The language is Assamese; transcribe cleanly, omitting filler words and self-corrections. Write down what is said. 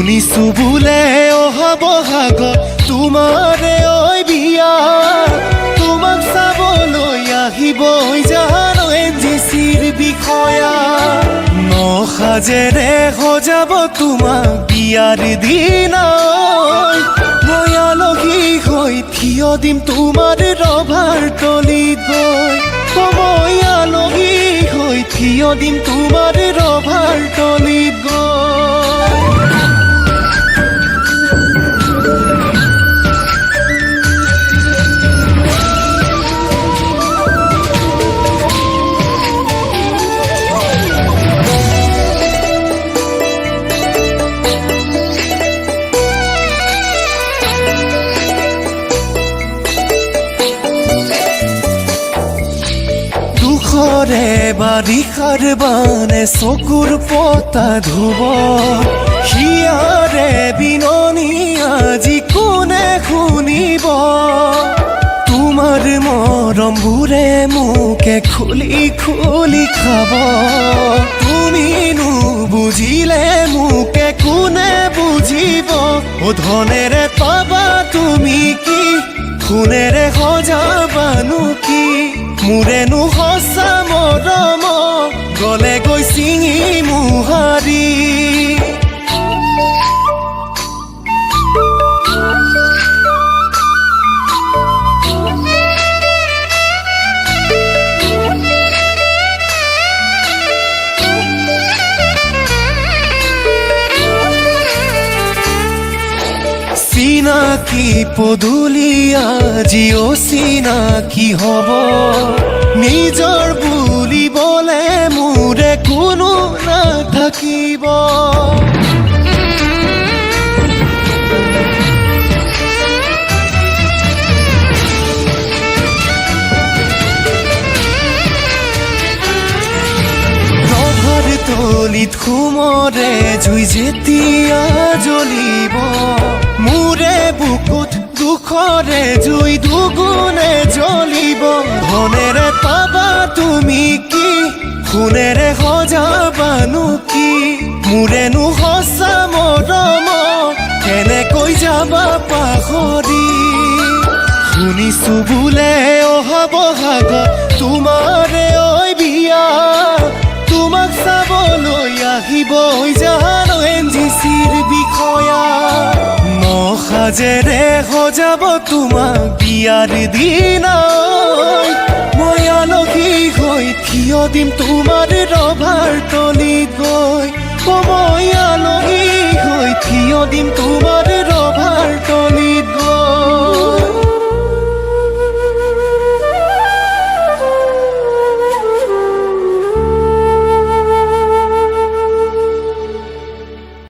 শুনিছো বোলে অহা বহাগত তোমাৰে ঐ বিয়া তোমাক চাবলৈ আহিব জানো এনজিচিৰ বিষয়া নসাজেৰে সজাব তোমাক বিয়াৰ দিনা মই আলহী হৈ থিয় দিম তোমাৰ ৰভাৰ তলিত গৈ মই আলহী হৈ থিয় দিম তোমাৰ ৰভাৰ তলিত গৈ দুখৰে বাৰিষাৰ বানে চকুৰ পতা ধুব হিয়াৰে বিননি আজি কোনে শুনিব তোমাৰ মৰমবোৰে মোকে খুলি খুলি খাব তুমি নুবুজিলে মোকে কোনে বুজিব ও ধনেৰে পাবা তুমি কি সোণেৰে সজাবানো কি মোৰেনো সঁচা মৰম গলে গৈ চিঙি মোহাৰি চিনাকি পদূলি আজি অচিনাকি হব নিজৰ বুলিবলে মোৰে কোনো নাথাকিব ৰভাৰ তলিত সুমৰে জুই যেতিয়া জ্বলিব মোৰে বুকুত দুখৰে জুই দুগুণে জ্বলিব ধনেৰে পাবা তুমি কি সোণেৰে সজাবানো কি মোৰেনো সঁচা মৰম কেনেকৈ যাবা পাহৰি শুনিছো বোলে অহা বহাগত তোমাৰে ঐ বিয়া তোমাক চাবলৈ আহিব জানো এনজিচিৰ বিষয়া নসাজেৰে সজাব তোমাক বিয়াৰ দিনা মই আলহী হৈ থিয় দিম তোমাৰ ৰভাৰ তলিত গৈ মই আলহী হৈ থিয় দিম তোমাৰ ৰভাৰ তলিত